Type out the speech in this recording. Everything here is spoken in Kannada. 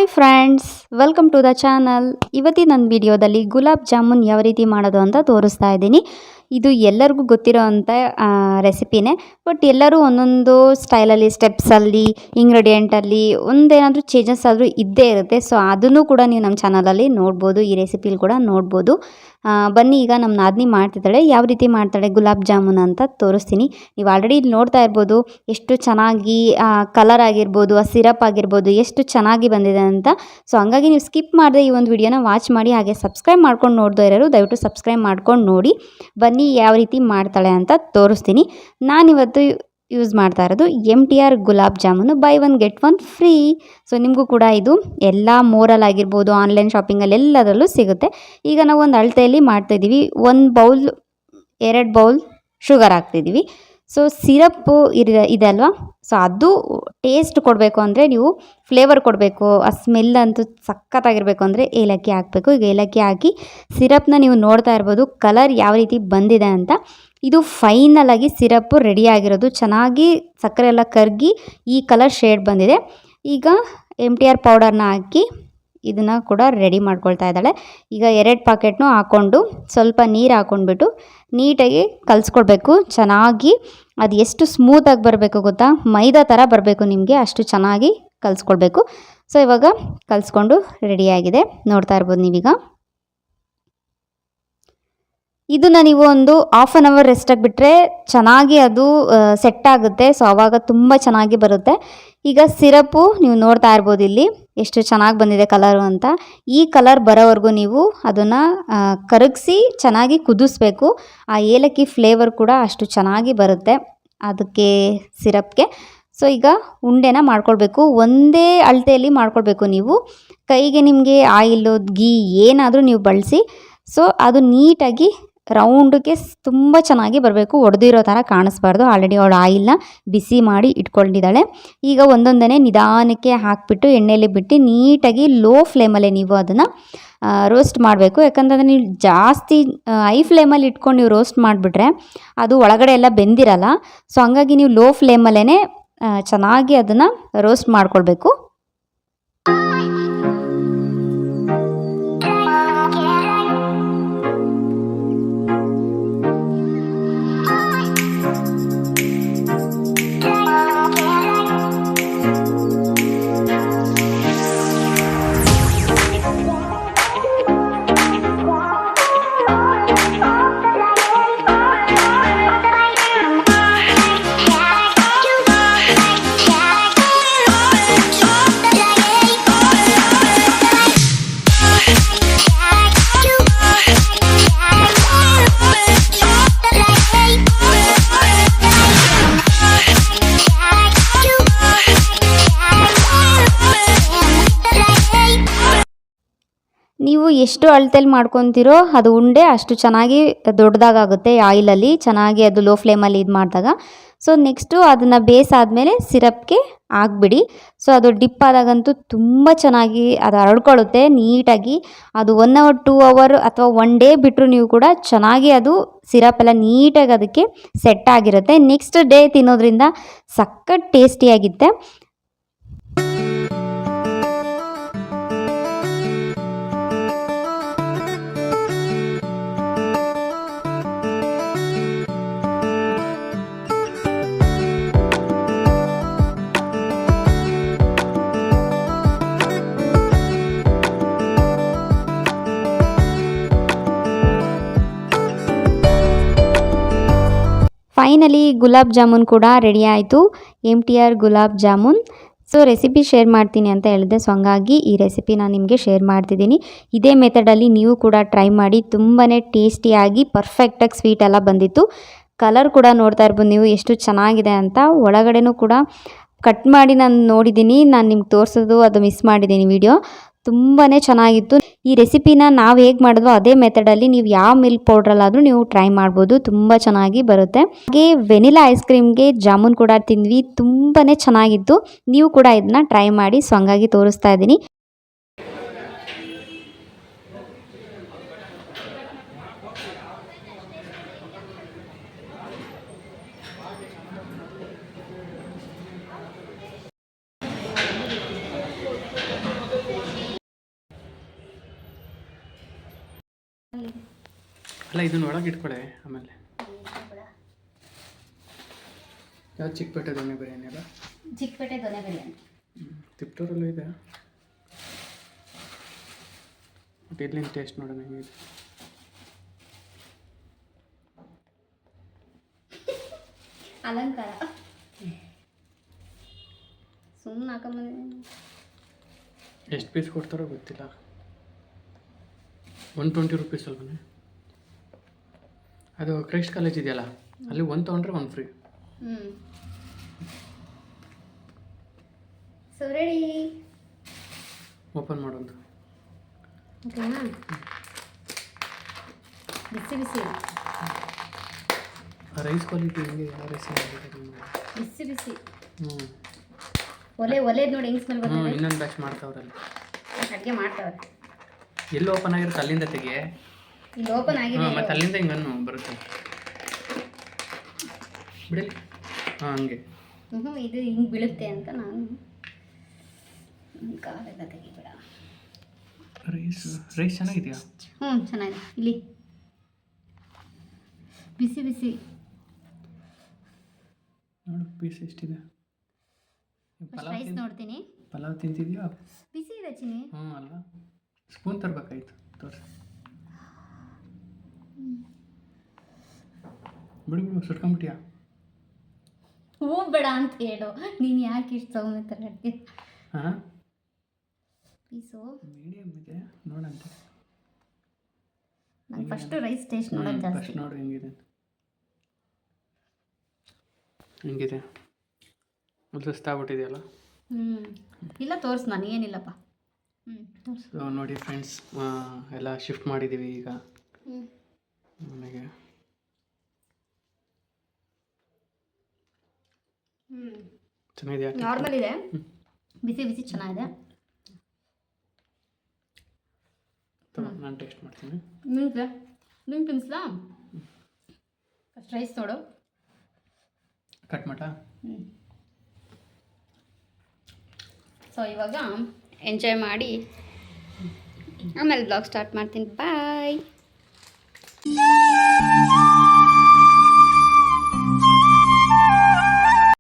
Hi friends, welcome to the channel. ಇವತ್ತಿನ ನನ್ನ ವಿಡಿಯೋದಲ್ಲಿ ಗುಲಾಬ್ ಜಾಮೂನ್ ಯಾವ ರೀತಿ ಮಾಡೋದು ಅಂತ ತೋರಿಸ್ತಾ ಇದ್ದೀನಿ. ಇದು ಎಲ್ಲರಿಗೂ ಗೊತ್ತಿರೋ ಅಂಥ ರೆಸಿಪಿನೇ. ಬಟ್ ಎಲ್ಲರೂ ಒಂದೊಂದು ಸ್ಟೈಲಲ್ಲಿ, ಸ್ಟೆಪ್ಸಲ್ಲಿ, ಇಂಗ್ರೀಡಿಯೆಂಟಲ್ಲಿ ಒಂದೇನಾದರೂ ಚೇಂಜಸ್ ಆದರೂ ಇದ್ದೇ ಇರುತ್ತೆ. ಸೊ ಅದನ್ನು ಕೂಡ ನೀವು ನಮ್ಮ ಚಾನಲಲ್ಲಿ ನೋಡ್ಬೋದು, ಈ ರೆಸಿಪಿಲಿ ಕೂಡ ನೋಡ್ಬೋದು. ಬನ್ನಿ, ಈಗ ನಮ್ಮ ನಾದಿನಿ ಮಾಡ್ತಿದ್ದಾಳೆ. ಯಾವ ರೀತಿ ಮಾಡ್ತಾಳೆ ಗುಲಾಬ್ ಜಾಮೂನ್ ಅಂತ ತೋರಿಸ್ತೀನಿ. ನೀವು ಆಲ್ರೆಡಿ ಇಲ್ಲಿ ನೋಡ್ತಾ ಇರ್ಬೋದು ಎಷ್ಟು ಚೆನ್ನಾಗಿ ಕಲರ್ ಆಗಿರ್ಬೋದು, ಆ ಸಿರಪ್ ಆಗಿರ್ಬೋದು ಎಷ್ಟು ಚೆನ್ನಾಗಿ ಬಂದಿದೆ ಅಂತ. ಸೊ ಹಂಗಾಗಿ ನೀವು ಸ್ಕಿಪ್ ಮಾಡದೆ ಈ ಒಂದು ವಿಡಿಯೋನ ವಾಚ್ ಮಾಡಿ. ಹಾಗೆ ಸಬ್ಸ್ಕ್ರೈಬ್ ಮಾಡ್ಕೊಂಡು ನೋಡ್ತಾ ಇರೋರು ದಯವಿಟ್ಟು ಸಬ್ಸ್ಕ್ರೈಬ್ ಮಾಡ್ಕೊಂಡು ನೋಡಿ. ಬನ್ನಿ ಯಾವ ರೀತಿ ಮಾಡ್ತಾಳೆ ಅಂತ ತೋರಿಸ್ತೀನಿ. ನಾನಿವತ್ತು ಯೂಸ್ ಮಾಡ್ತಾ ಇರೋದು MTR gulab jamun, by one get one free. So ನಿಮಗೂ ಕೂಡ ಇದು ಎಲ್ಲ ಮೋರಲ್ಲಿ ಆಗಿರ್ಬೋದು, ಆನ್ಲೈನ್ ಶಾಪಿಂಗಲ್ಲಿ ಎಲ್ಲದರಲ್ಲೂ ಸಿಗುತ್ತೆ. ಈಗ ನಾವು ಒಂದು ಅಳತೆಯಲ್ಲಿ ಮಾಡ್ತಾಯಿದ್ದೀವಿ. 1 ಬೌಲ್ 2 ಬೌಲ್ ಶುಗರ್ ಹಾಕ್ತಿದ್ದೀವಿ. ಸೊ ಸಿರಪ್ಪು ಇದೆ ಅಲ್ವಾ, ಸೊ ಅದು ಟೇಸ್ಟ್ ಕೊಡಬೇಕು ಅಂದರೆ, ನೀವು ಫ್ಲೇವರ್ ಕೊಡಬೇಕು, ಆ ಸ್ಮೆಲ್ ಅಂತೂ ಸಖತ್ತಾಗಿರಬೇಕು ಅಂದರೆ ಏಲಕ್ಕಿ ಹಾಕಬೇಕು. ಈಗ ಏಲಕ್ಕಿ ಹಾಕಿ ಸಿರಪ್ನ ನೀವು ನೋಡ್ತಾ ಇರ್ಬೋದು ಕಲರ್ ಯಾವ ರೀತಿ ಬಂದಿದೆ ಅಂತ. ಇದು ಫೈನಲ್ ಆಗಿ ಸಿರಪ್ಪು ರೆಡಿ ಆಗಿರೋದು, ಚೆನ್ನಾಗಿ ಸಕ್ಕರೆ ಎಲ್ಲ ಕರಗಿ ಈ ಕಲರ್ ಶೇಡ್ ಬಂದಿದೆ. ಈಗ MTR ಪೌಡರ್ನ ಹಾಕಿ ಇದನ್ನು ಕೂಡ ರೆಡಿ ಮಾಡ್ಕೊಳ್ತಾ ಇದ್ದಾಳೆ. ಈಗ 2 ಪ್ಯಾಕೆಟ್ನೂ ಹಾಕ್ಕೊಂಡು ಸ್ವಲ್ಪ ನೀರು ಹಾಕ್ಕೊಂಡ್ಬಿಟ್ಟು ನೀಟಾಗಿ ಕಲಿಸ್ಕೊಳ್ಬೇಕು ಚೆನ್ನಾಗಿ. ಅದು ಎಷ್ಟು ಸ್ಮೂತಾಗಿ ಬರಬೇಕು ಗೊತ್ತಾ, ಮೈದಾ ಥರ ಬರಬೇಕು ನಿಮಗೆ, ಅಷ್ಟು ಚೆನ್ನಾಗಿ ಕಲಿಸ್ಕೊಳ್ಬೇಕು. ಸೊ ಇವಾಗ ಕಲಿಸ್ಕೊಂಡು ರೆಡಿಯಾಗಿದೆ, ನೋಡ್ತಾ ಇರ್ಬೋದು ನೀವೀಗ. ಇದನ್ನು ನೀವು ಒಂದು 1/2 ಅವರ್ ರೆಸ್ಟಾಗಿ ಬಿಟ್ಟರೆ ಚೆನ್ನಾಗಿ ಅದು ಸೆಟ್ ಆಗುತ್ತೆ. ಸೊ ಆವಾಗ ತುಂಬ ಚೆನ್ನಾಗಿ ಬರುತ್ತೆ. ಈಗ ಸಿರಪ್ಪು ನೀವು ನೋಡ್ತಾ ಇರ್ಬೋದು ಇಲ್ಲಿ ಎಷ್ಟು ಚೆನ್ನಾಗಿ ಬಂದಿದೆ ಕಲರು ಅಂತ. ಈ ಕಲರ್ ಬರೋವರೆಗೂ ನೀವು ಅದನ್ನು ಕರಗಿಸಿ ಚೆನ್ನಾಗಿ ಕುದಿಸ್ಬೇಕು. ಆ ಏಲಕ್ಕಿ ಫ್ಲೇವರ್ ಕೂಡ ಅಷ್ಟು ಚೆನ್ನಾಗಿ ಬರುತ್ತೆ ಅದಕ್ಕೆ ಸಿರಪ್ಗೆ. ಸೊ ಈಗ ಉಂಡೆನ ಮಾಡ್ಕೊಳ್ಬೇಕು, ಒಂದೇ ಅಳತೆಯಲ್ಲಿ ಮಾಡ್ಕೊಳ್ಬೇಕು ನೀವು. ಕೈಗೆ ನಿಮಗೆ ಆಯಿಲು ಗೀ ಏನಾದರೂ ನೀವು ಬಳಸಿ. ಸೊ ಅದು ನೀಟಾಗಿ ರೌಂಡ್ಗೆ ತುಂಬ ಚೆನ್ನಾಗಿ ಬರಬೇಕು, ಒಡೆದಿರೋ ಥರ ಕಾಣಿಸ್ಬಾರ್ದು. ಆಲ್ರೆಡಿ ಅವಳು ಆಯಿಲ್ನ ಬಿಸಿ ಮಾಡಿ ಇಟ್ಕೊಂಡಿದ್ದಾಳೆ. ಈಗ ಒಂದೊಂದನೇ ನಿಧಾನಕ್ಕೆ ಹಾಕಿಬಿಟ್ಟು ಎಣ್ಣೆಯಲ್ಲಿ ಬಿಟ್ಟು ನೀಟಾಗಿ ಲೋ ಫ್ಲೇಮಲ್ಲೇ ನೀವು ಅದನ್ನು ರೋಸ್ಟ್ ಮಾಡಬೇಕು. ಯಾಕಂತಂದರೆ ನೀವು ಜಾಸ್ತಿ ಹೈ ಫ್ಲೇಮಲ್ಲಿ ಇಟ್ಕೊಂಡು ನೀವು ರೋಸ್ಟ್ ಮಾಡಿಬಿಟ್ರೆ ಅದು ಒಳಗಡೆ ಎಲ್ಲ ಬೆಂದಿರಲ್ಲ. ಸೊ ಹಂಗಾಗಿ ನೀವು ಲೋ ಫ್ಲೇಮಲ್ಲೇ ಚೆನ್ನಾಗಿ ಅದನ್ನು ರೋಸ್ಟ್ ಮಾಡ್ಕೊಳ್ಬೇಕು. ನೀವು ಎಷ್ಟು ಅಳತೆಯಲ್ಲಿ ಮಾಡ್ಕೊತೀರೋ ಅದು ಉಂಡೆ ಅಷ್ಟು ಚೆನ್ನಾಗಿ ದೊಡ್ಡದಾಗುತ್ತೆ ಆಯಿಲಲ್ಲಿ, ಚೆನ್ನಾಗಿ ಅದು ಲೋ ಫ್ಲೇಮಲ್ಲಿ ಇದು ಮಾಡಿದಾಗ. ಸೊ ನೆಕ್ಸ್ಟು ಅದನ್ನು ಬೇಯಿಸಾದ್ಮೇಲೆ ಸಿರಪ್ಗೆ ಹಾಕ್ಬಿಡಿ. ಸೊ ಅದು ಡಿಪ್ ಆದಾಗಂತೂ ತುಂಬ ಚೆನ್ನಾಗಿ ಅದು ಹರಡ್ಕೊಳ್ಳುತ್ತೆ ನೀಟಾಗಿ. ಅದು 1 ಅವರ್ 2 ಅವರ್ ಅಥವಾ 1 ಡೇ ಬಿಟ್ಟರು ನೀವು ಕೂಡ ಚೆನ್ನಾಗಿ ಅದು ಸಿರಪ್ ಎಲ್ಲ ನೀಟಾಗಿ ಅದಕ್ಕೆ ಸೆಟ್ ಆಗಿರುತ್ತೆ. ನೆಕ್ಸ್ಟ್ ಡೇ ತಿನ್ನೋದ್ರಿಂದ ಸಖತ್ ಟೇಸ್ಟಿಯಾಗಿತ್ತೆ. ಫೈನಲಿ ಗುಲಾಬ್ ಜಾಮೂನ್ ಕೂಡ ರೆಡಿ ಆಯಿತು, MTR gulab jamun. So recipe share ಮಾಡ್ತೀನಿ ಅಂತ ಹೇಳಿದೆ, ಸೊ ಹಂಗಾಗಿ ಈ ರೆಸಿಪಿ ನಾನು ನಿಮಗೆ ಶೇರ್ ಮಾಡ್ತಿದ್ದೀನಿ. ಇದೇ ಮೆಥಡಲ್ಲಿ ನೀವು ಕೂಡ ಟ್ರೈ ಮಾಡಿ, ತುಂಬಾ ಟೇಸ್ಟಿಯಾಗಿ ಪರ್ಫೆಕ್ಟಾಗಿ ಸ್ವೀಟ್ ಎಲ್ಲ ಬಂದಿತ್ತು. ಕಲರ್ ಕೂಡ ನೋಡ್ತಾ ಇರ್ಬೋದು ನೀವು ಎಷ್ಟು ಚೆನ್ನಾಗಿದೆ ಅಂತ. ಒಳಗಡೆನೂ ಕೂಡ ಕಟ್ ಮಾಡಿ ನಾನು ನೋಡಿದ್ದೀನಿ, ನಾನು ನಿಮ್ಗೆ ತೋರಿಸೋದು ಅದು ಮಿಸ್ ಮಾಡಿದ್ದೀನಿ ವಿಡಿಯೋ. ತುಂಬಾ ಚೆನ್ನಾಗಿತ್ತು. ಈ ರೆಸಿಪಿನ ನಾವು ಹೇಗೆ ಮಾಡಿದ್ವೋ ಅದೇ ಮೆಥಡಲ್ಲಿ ನೀವು ಯಾವ ಮಿಲ್ಕ್ ಪೌಡ್ರಲ್ಲಾದರೂ ನೀವು ಟ್ರೈ ಮಾಡ್ಬೋದು, ತುಂಬ ಚೆನ್ನಾಗಿ ಬರುತ್ತೆ. ಹಾಗೆ ವೆನಿಲಾ ಐಸ್ ಕ್ರೀಮ್ಗೆ ಜಾಮೂನ್ ಕೂಡ ತಿಂದ್ವಿ, ತುಂಬಾ ಚೆನ್ನಾಗಿತ್ತು. ನೀವು ಕೂಡ ಇದನ್ನ ಟ್ರೈ ಮಾಡಿ. ಸೊ ಹಂಗಾಗಿ ತೋರಿಸ್ತಾ ಇದ್ದೀನಿ. ಅಲ್ಲ ಇದನ್ನ ಒಳಗೆ ಇಟ್ಕೊಳ್ಳೆ ಆಮೇಲೆ. ಯಾವ ಚಿಕ್ಕಪೇಟೆ ದೊಣ್ಣೆ ಬಿರಿಯಾನಿ ಅಲ್ಲ? ಚಿಕ್ಕಪೇಟೆ ದೊಣ್ಣೆ ಬಿರಿಯಾನಿ. ತಿಪ್ಟೂರಲ್ಲೂ ಇದೆ. ಬಟ್ ಇಲ್ಲಿನ ಟೇಸ್ಟ್ ನೋಡೋಣ ಹೆಂಗಿದೆ. ಅಲಂಕಾರ ಸುಮ್ಮನೆ ಹಾಕೊಂಬಂದೆ. ಎಷ್ಟು ಪೀಸ್ ಕೊಡ್ತಾರೋ ಗೊತ್ತಿಲ್ಲ. 120 ರೂಪೀಸ್ ಅಲ್ವೇ? ಅದು ಕ್ರೈಸ್ಟ್ ಕಾಲೇಜ್ ಇದೆಯಲ್ಲ, ಅಲ್ಲಿ ಒಂದು ತೊಗೊಂಡ್ರೆ ಒಂದು ಫ್ರೀ. ಸೊ ರೆಡಿ, ಓಪನ್ ಮಾಡೋದು. ಓಕೆನಾ? ಬಿಸಿ ಬಿಸಿ ರೈಸ್ ಕ್ವಾಲಿಟಿ ಹೆಂಗೆ? ಯಾವ ರೈಸ್ ಬಿಸಿ ಬಿಸಿ. ಹ್ಞೂ ಒಲೆ ನೋಡಿ ಹೆಂಗೆ ಸ್ಮೆಲ್ ಬರ್ತದೆ. ಇನ್ನೊಂದು ಬ್ಯಾಚ್ ಮಾಡ್ತಾವ್ರಲ್ಲಿ, ಅಡುಗೆ ಮಾಡ್ತಾವ್ರೆ. ಎಲ್ಲಿ ಓಪನ್ ಆಗಿರುತ್ತೆ ಅಲ್ಲಿಂದ ತೆಗೆ. ಇಲ್ಲಿ ಓಪನ್ ಆಗಿದೆ ಮತ್ತು ಅಲ್ಲಿಂದ ಹಿಂಗನ್ನು ಬರುತ್ತೆ ಬಿಡಲಿ. ಹಂಗೆ ಇದು ಹಿಂಗೆ ಬೀಳುತ್ತೆ ಅಂತ ನಾನು ಕಾಲೆಲ್ಲ ತೆಗಿಬೇಡ. ರೈಸ್ ಚೆನ್ನಾಗಿದೆಯಾ? ಚೆನ್ನಾಗಿದೆ. ಇಲ್ಲಿ ಬಿಸಿ ಬಿಸಿ ನೋಡು ಪೀಸ್ ಎಷ್ಟಿದೆ. ರೈಸ್ ನೋಡ್ತೀನಿ. ಪಲಾವ್ ತಿಂತಿದ್ಯಾ? ಬಿಸಿ ಇದೆ ಚಿನ್ನಿ. ಅಲ್ಲ, ಸ್ಪೂನ್ ತರಬೇಕಾಯ್ತು. ತೋರಿಸಿ ಬಿಡು ಸುಟ್ಕೊಂಬಿಟ್ಟಿಯಾ? ಹೂ ಬೇಡ ಅಂತ ಹೇಳು. ನೀನು ಯಾಕೆ ಇಷ್ಟು ಸೌಮ್ಯ ಥರ ಹೇಳ್ತೀಯ? ಹಾಂ, ಪೀಸು ಮೀಡಿಯಮ್ ಇದೆ ನೋಡಂತೆ. ನಾನು ಫಸ್ಟು ರೈಸ್ ಟೇಸ್ಟ್ ನೋಡೋದು ಜಾಸ್ತಿ. ಫಸ್ಟ್ ನೋಡ್ರಿ ಹೆಂಗಿದೆ ಉಲ್ಸಿಸ್ತಾಗ್ಬಿಟ್ಟಿದೆಯಲ್ಲ. ಇಲ್ಲ ತೋರಿಸು, ನನಗೇನಿಲ್ಲಪ್ಪ. ಸೊ ನೋಡಿ ಫ್ರೆಂಡ್ಸ್, ಎಲ್ಲ ಶಿಫ್ಟ್ ಮಾಡಿದ್ದೀವಿ ಈಗ ಮನೆಗೆ. ಚೆನ್ನಾಗಿದೆ. ನಾರ್ಮಲ್ ಇದೆ, ಬಿಸಿ ಬಿಸಿ ಚೆನ್ನಾಗಿದೆ. ನಾನು ಟೇಸ್ಟ್ ಮಾಡ್ತೀನಿ. ನಿಮ್ಗೆ ತಿನ್ನಿಸ್ಲಾ? ಫಸ್ಟ್ ರೈಸ್ ನೋಡು. ಕಟ್ ಮಾಡ. ಸೊ ಇವಾಗ ಎಂಜಾಯ್ ಮಾಡಿ ಆಮೇಲೆ ಬ್ಲಾಗ್ ಸ್ಟಾರ್ಟ್ ಮಾಡ್ತೀನಿ. ಬಾಯ್.